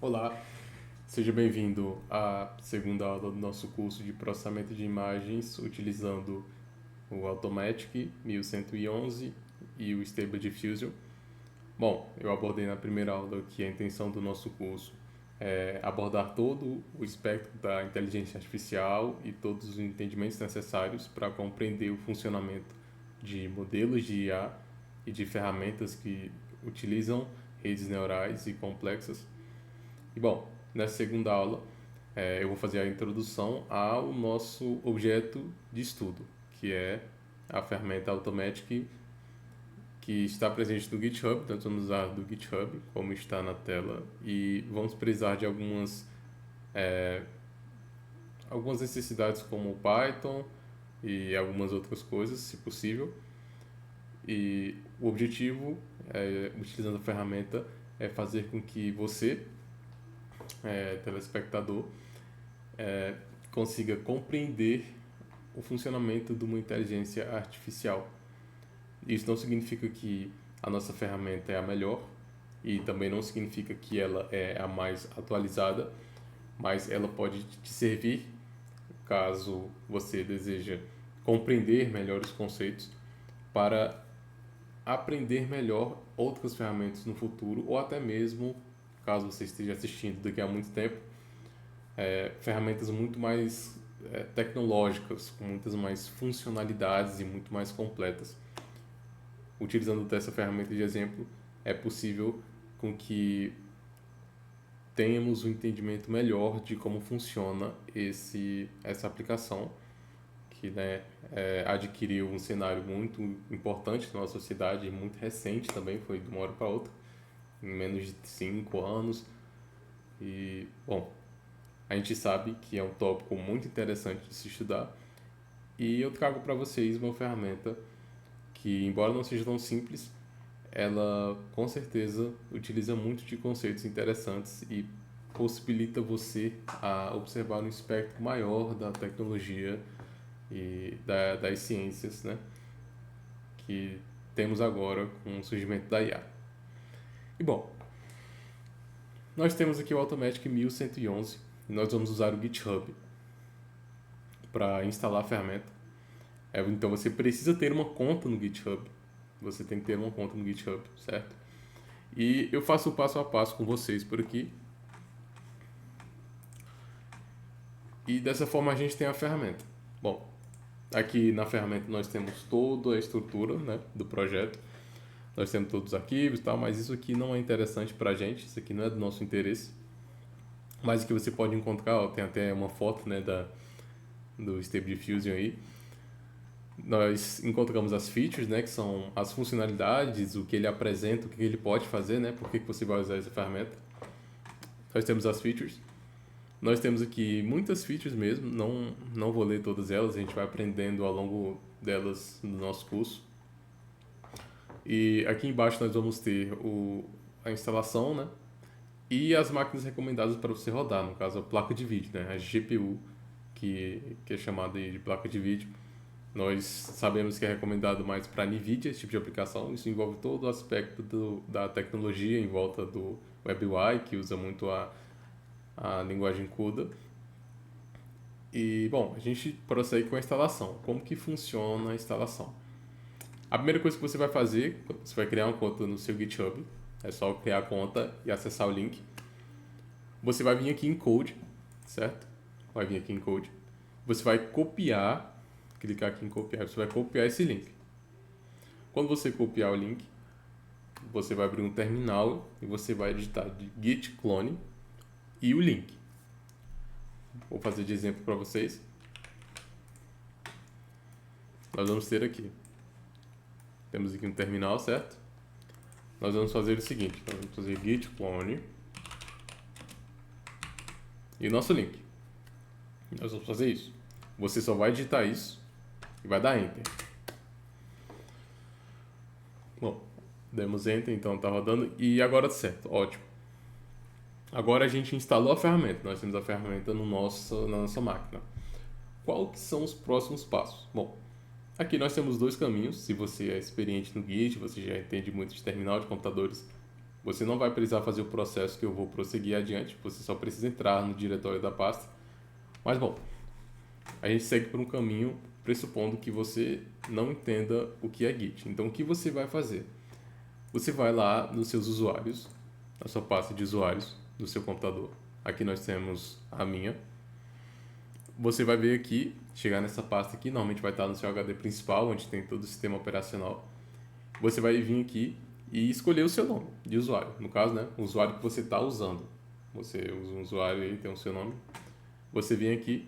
Olá, seja bem-vindo à segunda aula do nosso curso de processamento de imagens utilizando o Automatic 1111 e o Stable Diffusion. Bom, eu abordei na primeira aula que a intenção do nosso curso é abordar todo o espectro da inteligência artificial e todos os entendimentos necessários para compreender o funcionamento de modelos de IA e de ferramentas que utilizam redes neurais e complexas. E bom, nessa segunda aula eu vou fazer a introdução ao nosso objeto de estudo, que é a ferramenta Automatic que está presente no GitHub. Nós vamos usar do GitHub, como está na tela, e vamos precisar de algumas necessidades como o Python e algumas outras coisas, se possível. E o objetivo, utilizando a ferramenta, é fazer com que você, telespectador, consiga compreender o funcionamento de uma inteligência artificial. Isso não significa que a nossa ferramenta é a melhor e também não significa que ela é a mais atualizada, mas ela pode te servir caso você deseja compreender melhor os conceitos para aprender melhor outras ferramentas no futuro, ou até mesmo, caso você esteja assistindo daqui a muito tempo, ferramentas muito mais tecnológicas, com muitas mais funcionalidades e muito mais completas. Utilizando dessa ferramenta de exemplo, é possível com que tenhamos um entendimento melhor de como funciona essa aplicação, que adquiriu um cenário muito importante na nossa sociedade, muito recente também, foi de uma hora para outra, em menos de 5 anos. E, bom, a gente sabe que é um tópico muito interessante de se estudar, e eu trago para vocês uma ferramenta que, embora não seja tão simples, ela com certeza utiliza muito de conceitos interessantes e possibilita você a observar um espectro maior da tecnologia e das ciências, né, que temos agora com o surgimento da IA. E bom, nós temos aqui o Automatic 1111 e nós vamos usar o GitHub para instalar a ferramenta. Então você precisa ter uma conta no GitHub. Você tem que ter uma conta no GitHub, certo? E eu faço o passo a passo com vocês por aqui. E dessa forma a gente tem a ferramenta. Bom, aqui na ferramenta nós temos toda a estrutura, né, do projeto. Nós temos todos os arquivos e tal, mas isso aqui não é interessante pra gente. Isso aqui não é do nosso interesse. Mas o que você pode encontrar, ó, tem até uma foto, né, do Stable Diffusion aí. Nós encontramos as features, né, que são as funcionalidades, o que ele apresenta, o que ele pode fazer, né, por que você vai usar essa ferramenta. Nós temos as features. Nós temos aqui muitas features mesmo, não vou ler todas elas, a gente vai aprendendo ao longo delas no nosso curso. E aqui embaixo nós vamos ter a instalação, né, e as máquinas recomendadas para você rodar, no caso a placa de vídeo, né, a GPU, que é chamada de placa de vídeo. Nós sabemos que é recomendado mais para NVIDIA, esse tipo de aplicação. Isso envolve todo o aspecto da tecnologia em volta do WebUI, que usa muito a linguagem CUDA. E, bom, a gente prossegue com a instalação. Como que funciona a instalação? A primeira coisa que você vai fazer, você vai criar uma conta no seu GitHub. É só criar a conta e acessar o link. Você vai vir aqui em Code, certo? Vai vir aqui em Code. Você vai clicar aqui em copiar, você vai copiar esse link. Quando você copiar o link, você vai abrir um terminal e você vai digitar git clone e o link. Vou fazer de exemplo para vocês. Nós vamos ter aqui. Temos aqui um terminal, certo? Nós vamos fazer o seguinte, nós vamos fazer git clone e o nosso link. Nós vamos fazer isso. Você só vai digitar isso e vai dar Enter. Bom, demos Enter, então tá rodando. E agora certo, ótimo. Agora a gente instalou a ferramenta. Nós temos a ferramenta na nossa máquina. Qual que são os próximos passos? Bom, aqui nós temos dois caminhos. Se você é experiente no Git, você já entende muito de terminal de computadores, Você não vai precisar fazer o processo que eu vou prosseguir adiante, você só precisa entrar no diretório da pasta. Mas bom, a gente segue por um caminho pressupondo que você não entenda o que é Git. Então o que você vai fazer? Você vai lá nos seus usuários, na sua pasta de usuários do seu computador. Aqui nós temos a minha. Você vai ver aqui, chegar nessa pasta aqui, normalmente vai estar no seu HD principal, onde tem todo o sistema operacional. Você vai vir aqui e escolher o seu nome de usuário. No caso, né, o usuário que você está usando. Você usa um usuário aí, tem o seu nome. Você vem aqui,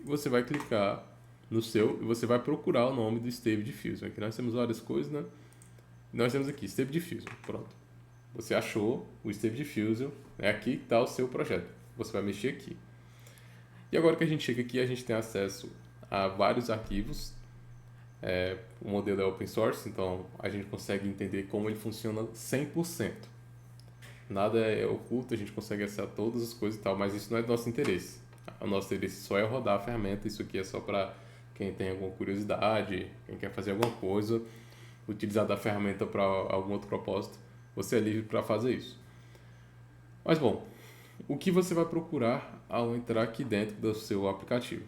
você vai clicar no seu e você vai procurar o nome do Stable Diffusion. Aqui nós temos várias coisas, né? Nós temos aqui Stable Diffusion, pronto. Você achou o Stable Diffusion, é aqui que está o seu projeto. Você vai mexer aqui. E agora que a gente chega aqui, a gente tem acesso a vários arquivos. O modelo é open source, então a gente consegue entender como ele funciona 100%. Nada é oculto, a gente consegue acessar todas as coisas e tal, mas isso não é do nosso interesse. O nosso interesse só é rodar a ferramenta, isso aqui é só para quem tem alguma curiosidade, quem quer fazer alguma coisa, utilizar da ferramenta para algum outro propósito, você é livre para fazer isso. Mas bom, o que você vai procurar ao entrar aqui dentro do seu aplicativo?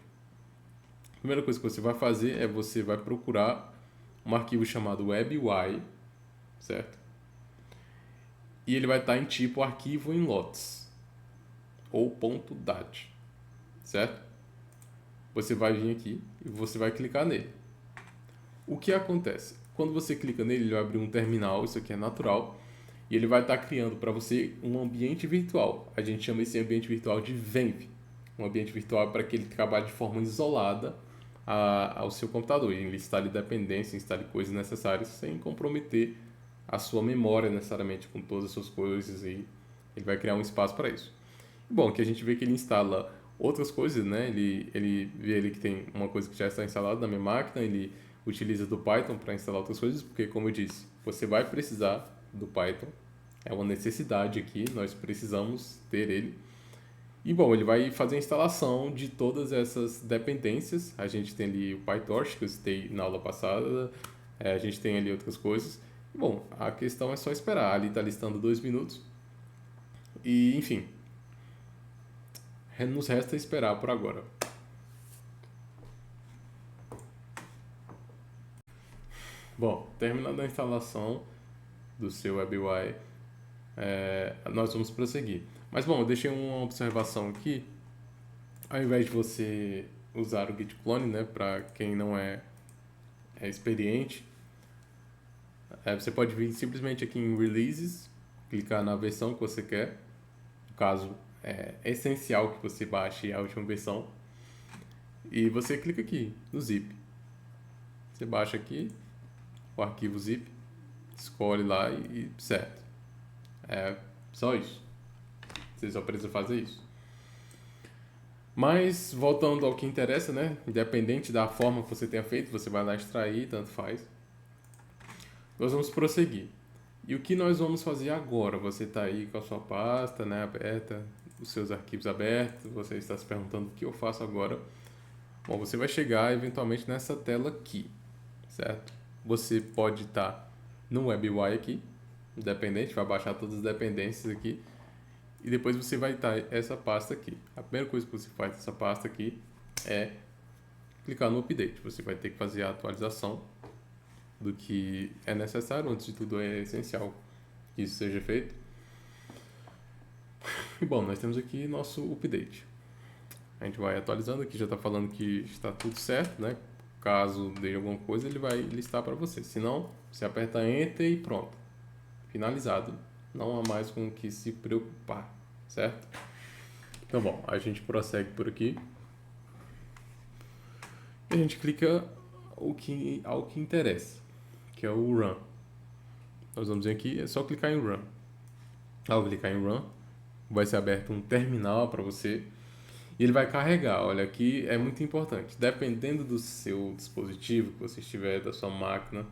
A primeira coisa que você vai fazer é você vai procurar um arquivo chamado WebUI, certo? E ele vai estar em tipo arquivo em lotes ou .dat, certo? Você vai vir aqui e você vai clicar nele. O que acontece? Quando você clica nele, ele vai abrir um terminal, isso aqui é natural, e ele vai estar criando para você um ambiente virtual. A gente chama esse ambiente virtual de Venv. Um ambiente virtual para que ele trabalhe de forma isolada ao seu computador. E ele instale dependências, instale coisas necessárias sem comprometer a sua memória necessariamente com todas as suas coisas, e ele vai criar um espaço para isso. Bom, que a gente vê que ele instala outras coisas, né? Ele vê ali que tem uma coisa que já está instalada na minha máquina, ele utiliza do Python para instalar outras coisas, porque como eu disse, você vai precisar do Python, é uma necessidade aqui, nós precisamos ter ele. E bom, ele vai fazer a instalação de todas essas dependências. A gente tem ali o PyTorch, que eu citei na aula passada, a gente tem ali outras coisas. Bom, a questão é só esperar. Ali está listando 2 minutos. E, enfim, nos resta esperar por agora. Bom, terminando a instalação do seu WebUI, nós vamos prosseguir. Mas, bom, eu deixei uma observação aqui. Ao invés de você usar o Git clone, né, para quem não é experiente, você pode vir simplesmente aqui em Releases, clicar na versão que você quer. No caso, é essencial que você baixe a última versão. E você clica aqui no zip. Você baixa aqui o arquivo zip, escolhe lá e certo. É só isso. Você só precisa fazer isso. Mas, voltando ao que interessa, né? Independente da forma que você tenha feito, você vai lá extrair, tanto faz. Nós vamos prosseguir. E o que nós vamos fazer agora? Você está aí com a sua pasta, né, aberta, os seus arquivos abertos, você está se perguntando o que eu faço agora. Bom, você vai chegar eventualmente nessa tela aqui, certo? Você pode estar no WebUI aqui, dependente, vai baixar todas as dependências aqui, e depois você vai estar essa pasta aqui. A primeira coisa que você faz nessa pasta aqui é clicar no Update. Você vai ter que fazer a atualização do que é necessário, antes de tudo é essencial que isso seja feito. E bom, nós temos aqui nosso update. A gente vai atualizando, aqui já está falando que está tudo certo, né? Caso dê alguma coisa, ele vai listar para você. Se não, você aperta Enter e pronto. Finalizado. Não há mais com o que se preocupar, certo? Então, bom, a gente prossegue por aqui. E a gente clica ao que interessa, que é o Run. Nós vamos vir aqui, é só clicar em Run. Ao clicar em Run, vai ser aberto um terminal para você e ele vai carregar. Olha, aqui é muito importante. Dependendo do seu dispositivo que você estiver, da sua máquina,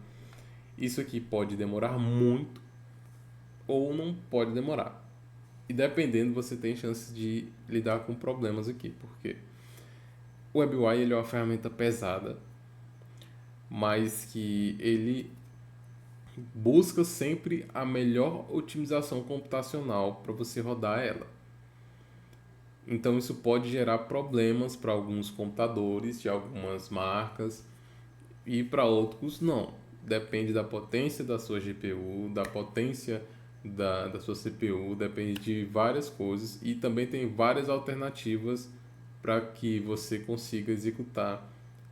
isso aqui pode demorar muito ou não pode demorar. E dependendo, você tem chance de lidar com problemas aqui, porque o WebUI ele é uma ferramenta pesada, mas que ele busca sempre a melhor otimização computacional para você rodar ela. Então isso pode gerar problemas para alguns computadores de algumas marcas e para outros não. Depende da potência da sua GPU, da potência da sua CPU, depende de várias coisas e também tem várias alternativas para que você consiga executar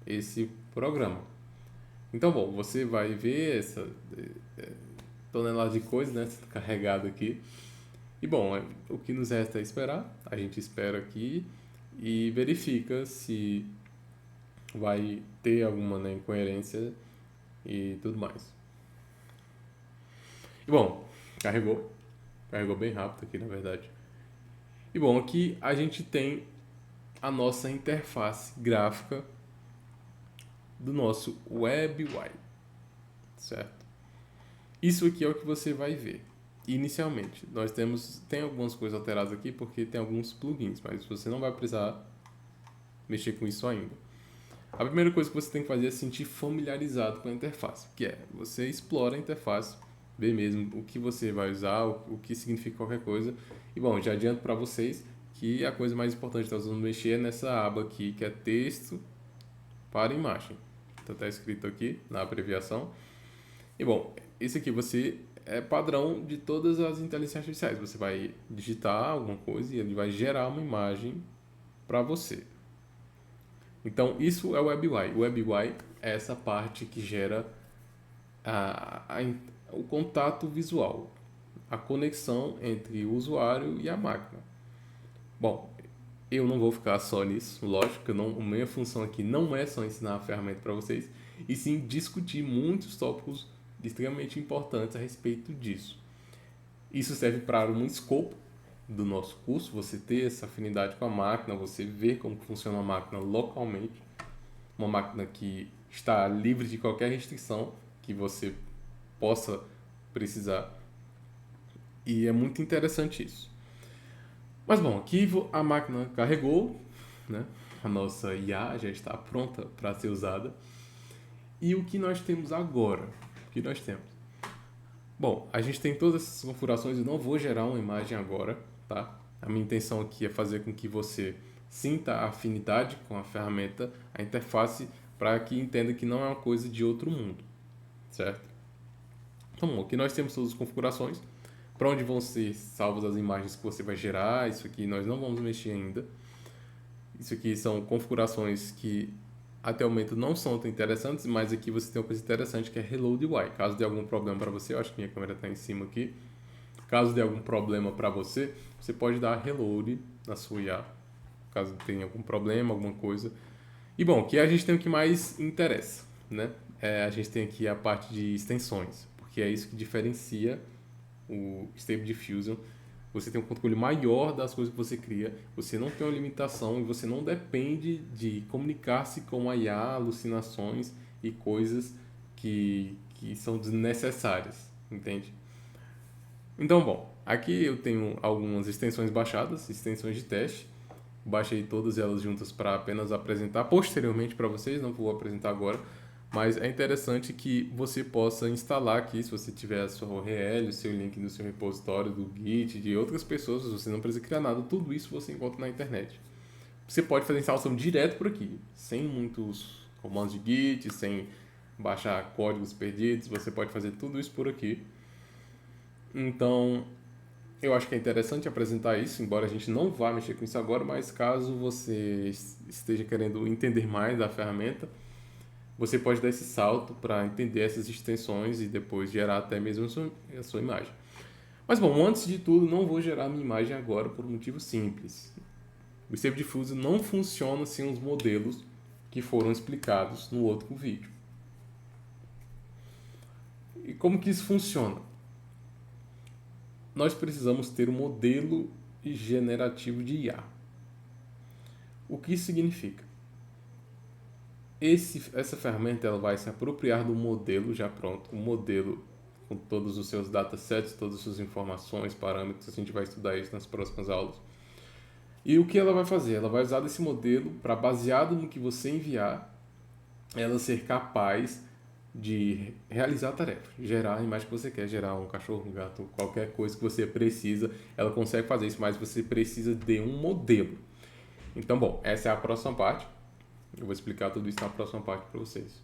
esse programa. Então, bom, você vai ver essa tonelada de coisas, né, carregado aqui. E bom, o que nos resta é esperar. A gente espera aqui e verifica se vai ter alguma, né, incoerência e tudo mais. E bom, carregou bem rápido aqui, na verdade. E bom, aqui a gente tem a nossa interface gráfica do nosso WebUI, certo? Isso aqui é o que você vai ver. Inicialmente, nós tem algumas coisas alteradas aqui porque tem alguns plugins, mas você não vai precisar mexer com isso ainda. A primeira coisa que você tem que fazer é se sentir familiarizado com a interface, que é você explora a interface, vê mesmo o que você vai usar, o que significa qualquer coisa. E bom, já adianto para vocês que a coisa mais importante que nós vamos mexer é nessa aba aqui, que é texto para imagem. Então está escrito aqui na abreviação. E bom, esse aqui é padrão de todas as inteligências artificiais. Você vai digitar alguma coisa e ele vai gerar uma imagem para você. Então, isso é o WebUI. O WebUI é essa parte que gera o contato visual, a conexão entre o usuário e a máquina. Bom, eu não vou ficar só nisso, lógico, a minha função aqui não é só ensinar a ferramenta para vocês, e sim discutir muitos tópicos extremamente importantes a respeito disso. Isso serve para um escopo do nosso curso, você ter essa afinidade com a máquina, você ver como funciona a máquina localmente, uma máquina que está livre de qualquer restrição que você possa precisar. E é muito interessante isso. Mas bom, aqui a máquina carregou, né? A nossa IA já está pronta para ser usada. E o que nós temos agora? O que nós temos? Bom, a gente tem todas essas configurações, eu não vou gerar uma imagem agora, tá? A minha intenção aqui é fazer com que você sinta a afinidade com a ferramenta, a interface, para que entenda que não é uma coisa de outro mundo, certo? Então, bom, aqui nós temos todas as configurações, para onde vão ser salvas as imagens que você vai gerar, isso aqui nós não vamos mexer ainda. Isso aqui são configurações que até o momento não são tão interessantes, mas aqui você tem uma coisa interessante que é Reload UI. Caso dê algum problema para você, eu acho que minha câmera está em cima aqui. Caso dê algum problema para você, você pode dar Reload na sua IA, caso tenha algum problema, alguma coisa. E bom, aqui a gente tem o que mais interessa, né? A gente tem aqui a parte de extensões, porque é isso que diferencia o Stable Diffusion. Você tem um controle maior das coisas que você cria, você não tem uma limitação e você não depende de comunicar-se com a IA, alucinações e coisas que são desnecessárias, entende? Então, bom, aqui eu tenho algumas extensões baixadas, extensões de teste. Baixei todas elas juntas para apenas apresentar posteriormente para vocês, não vou apresentar agora, mas é interessante que você possa instalar aqui, se você tiver a sua URL, o seu link do seu repositório, do Git, de outras pessoas, você não precisa criar nada, tudo isso você encontra na internet. Você pode fazer a instalação direto por aqui, sem muitos comandos de Git, sem baixar códigos perdidos, você pode fazer tudo isso por aqui. Então, eu acho que é interessante apresentar isso, embora a gente não vá mexer com isso agora, mas caso você esteja querendo entender mais da ferramenta, você pode dar esse salto para entender essas extensões e depois gerar até mesmo a sua imagem. Mas bom, antes de tudo, não vou gerar minha imagem agora por um motivo simples. O Stable Diffusion não funciona sem os modelos que foram explicados no outro vídeo. E como que isso funciona? Nós precisamos ter um modelo generativo de IA. O que isso significa? Essa ferramenta ela vai se apropriar do modelo já pronto, um modelo com todos os seus datasets, todas as suas informações, parâmetros, a gente vai estudar isso nas próximas aulas. E o que ela vai fazer? Ela vai usar desse modelo para, baseado no que você enviar, ela ser capaz de realizar a tarefa, gerar a imagem que você quer, gerar um cachorro, um gato, qualquer coisa que você precisa, ela consegue fazer isso, mas você precisa de um modelo. Então, bom, essa é a próxima parte. Eu vou explicar tudo isso na próxima parte para vocês.